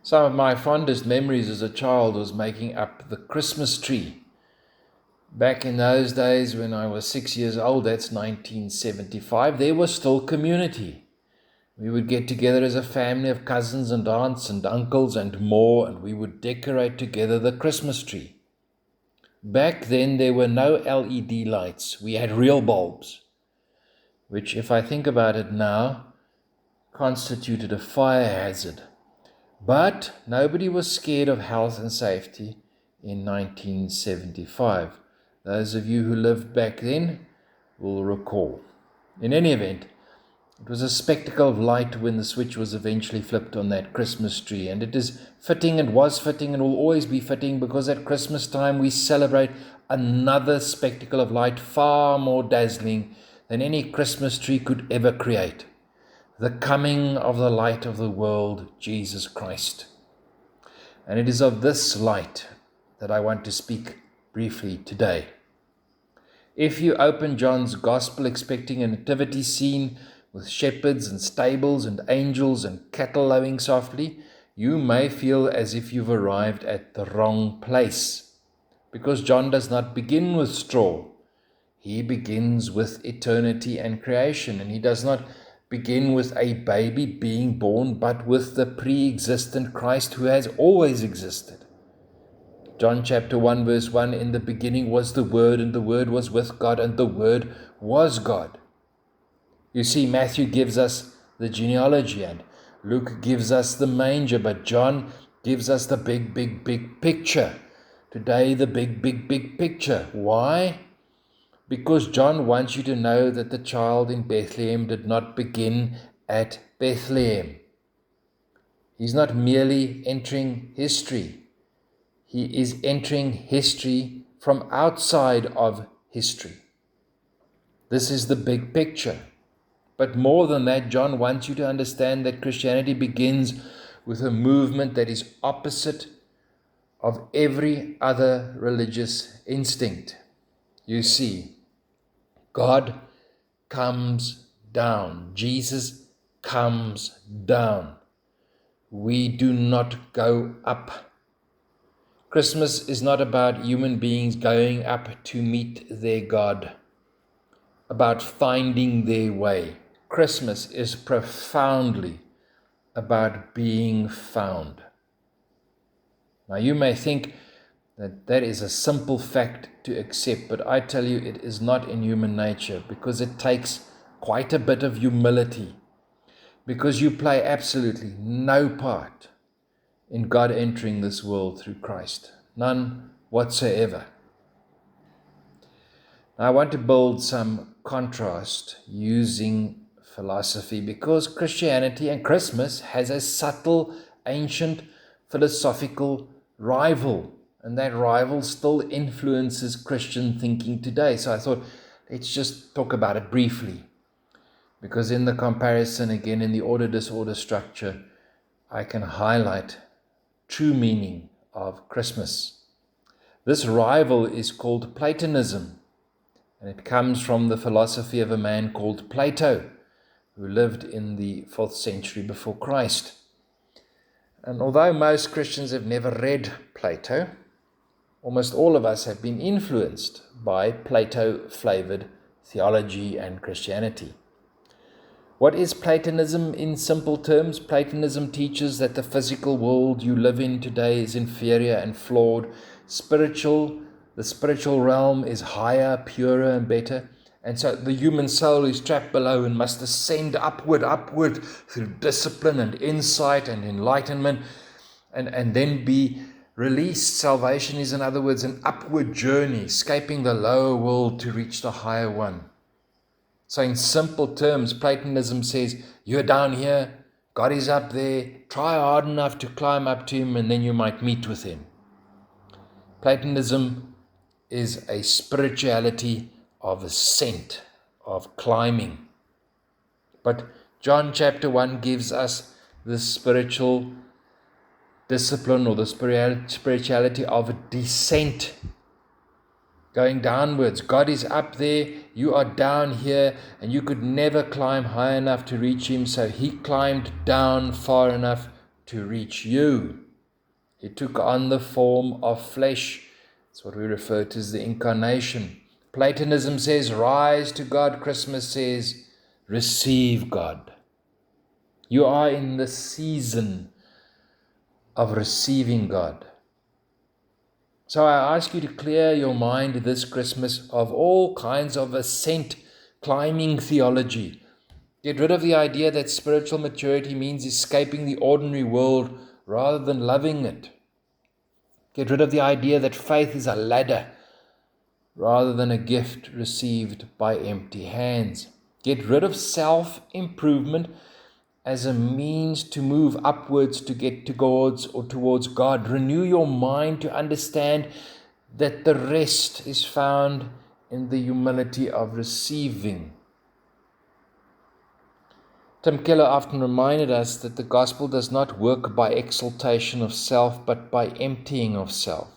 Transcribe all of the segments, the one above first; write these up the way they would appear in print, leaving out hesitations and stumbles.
Some of my fondest memories as a child was making up the Christmas tree. Back in those days when I was 6 years old, that's 1975, there was still community. We would get together as a family of cousins and aunts and uncles and more, and we would decorate together the Christmas tree. Back then, there were no LED lights. We had real bulbs, which, if I think about it now, constituted a fire hazard. But nobody was scared of health and safety in 1975. Those of you who lived back then will recall. In any event, it was a spectacle of light when the switch was eventually flipped on that Christmas tree. And it is fitting and was fitting and will always be fitting, because at Christmas time we celebrate another spectacle of light far more dazzling than any Christmas tree could ever create. The coming of the light of the world, Jesus Christ. And it is of this light that I want to speak briefly today. If you open John's Gospel expecting a nativity scene with shepherds and stables and angels and cattle lowing softly, you may feel as if you've arrived at the wrong place. Because John does not begin with straw. He begins with eternity and creation, and he does not begin with a baby being born, but with the pre-existent Christ who has always existed. John chapter 1 verse 1, in the beginning was the Word, and the Word was with God, and the Word was God. You see, Matthew gives us the genealogy, and Luke gives us the manger, but John gives us the big picture. Today, the big picture. Why? Because John wants you to know that the child in Bethlehem did not begin at Bethlehem. He's not merely entering history. He is entering history from outside of history. This is the big picture. But more than that, John wants you to understand that Christianity begins with a movement that is opposite of every other religious instinct. You see, God comes down. Jesus comes down. We do not go up. Christmas is not about human beings going up to meet their God, about finding their way. Christmas is profoundly about being found. Now, you may think that is a simple fact to accept, but I tell you it is not in human nature, because it takes quite a bit of humility, because you play absolutely no part in God entering this world through Christ. None whatsoever. Now, I want to build some contrast using philosophy, because Christianity and Christmas has a subtle, ancient, philosophical rival, and that rival still influences Christian thinking today. So I thought, let's just talk about it briefly, because in the comparison, again, in the order-disorder structure, I can highlight true meaning of Christmas. This rival is called Platonism, and it comes from the philosophy of a man called Plato, who lived in the 4th century before Christ. And although most Christians have never read Plato, almost all of us have been influenced by Plato-flavored theology and Christianity. What is Platonism in simple terms? Platonism teaches that the physical world you live in today is inferior and flawed. The spiritual realm is higher, purer, and better. And so the human soul is trapped below and must ascend upward through discipline and insight and enlightenment, and then be released. Salvation is, in other words, an upward journey, escaping the lower world to reach the higher one. So in simple terms, Platonism says, you're down here, God is up there, try hard enough to climb up to him, and then you might meet with him. Platonism is a spirituality of ascent, of climbing. But John chapter 1 gives us the spiritual discipline, or the spirituality of descent, going downwards. God is up there, you are down here, and you could never climb high enough to reach him, so he climbed down far enough to reach you. He took on the form of flesh. That's what we refer to as the incarnation. Platonism says, rise to God. Christmas says, receive God. You are in the season of receiving God. So I ask you to clear your mind this Christmas of all kinds of ascent climbing theology. Get rid of the idea that spiritual maturity means escaping the ordinary world rather than loving it. Get rid of the idea that faith is a ladder rather than a gift received by empty hands. Get rid of self-improvement as a means to move upwards to get towards God. Renew your mind to understand that the rest is found in the humility of receiving. Tim Keller often reminded us that the gospel does not work by exaltation of self, but by emptying of self,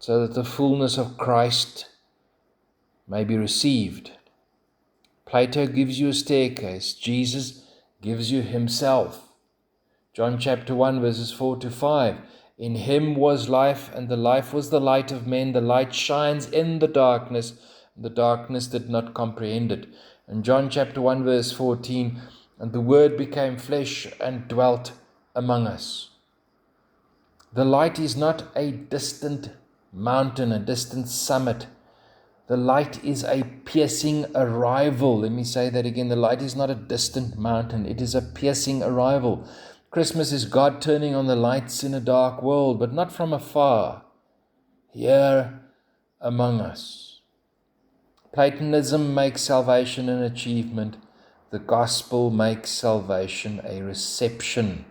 so that the fullness of Christ may be received. Plato gives you a staircase. Jesus gives you himself. John chapter 1 verses 4 to 5. In him was life, and the life was the light of men. The light shines in the darkness, and the darkness did not comprehend it. And John chapter 1 verse 14. And the word became flesh and dwelt among us. The light is not a distant mountain, a distant summit. The light is a piercing arrival. Let me say that again. The light is not a distant mountain. It is a piercing arrival. Christmas is God turning on the lights in a dark world, but not from afar, here among us. Platonism makes salvation an achievement. The gospel makes salvation a reception.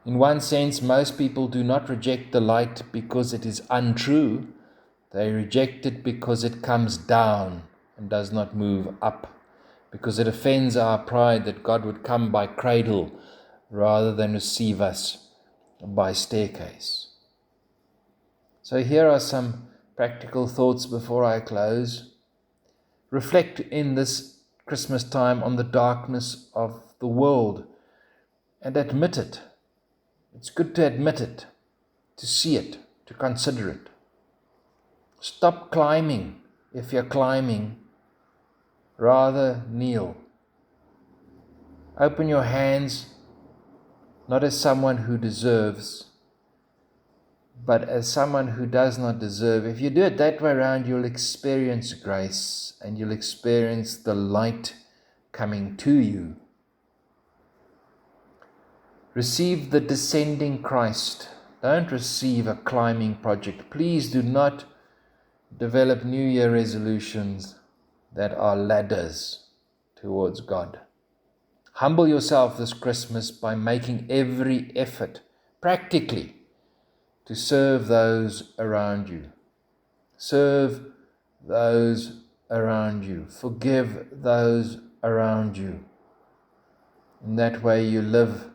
In one sense, most people do not reject the light because it is untrue. They reject it because it comes down and does not move up, because it offends our pride that God would come by cradle rather than receive us by staircase. So here are some practical thoughts before I close. Reflect in this Christmas time on the darkness of the world and admit it. It's good to admit it, to see it, to consider it. Stop climbing if you're climbing. Rather kneel. Open your hands, not as someone who deserves, but as someone who does not deserve. If you do it that way around, you'll experience grace and you'll experience the light coming to you. Receive the descending Christ. Don't receive a climbing project. Please do not develop New Year resolutions that are ladders towards God. Humble yourself this Christmas by making every effort, practically, to serve those around you. Serve those around you. Forgive those around you. In that way you live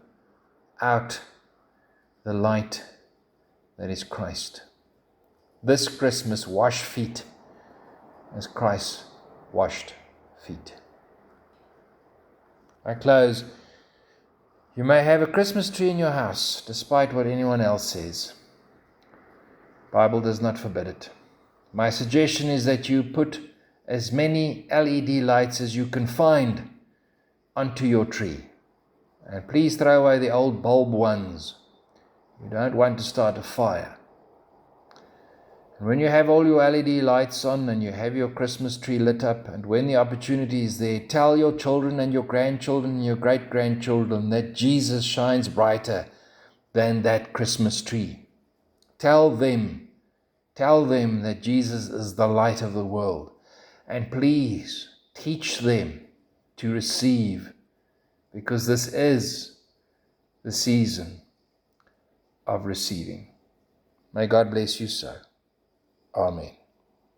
out the light that is Christ. This Christmas, wash feet as Christ washed feet. I close. You may have a Christmas tree in your house, despite what anyone else says. The Bible does not forbid it. My suggestion is that you put as many LED lights as you can find onto your tree. And please throw away the old bulb ones. You don't want to start a fire. And when you have all your LED lights on and you have your Christmas tree lit up, and when the opportunity is there, tell your children and your grandchildren and your great-grandchildren that Jesus shines brighter than that Christmas tree. Tell them that Jesus is the light of the world. And please teach them to receive, because this is the season of receiving. May God bless you so. Amen.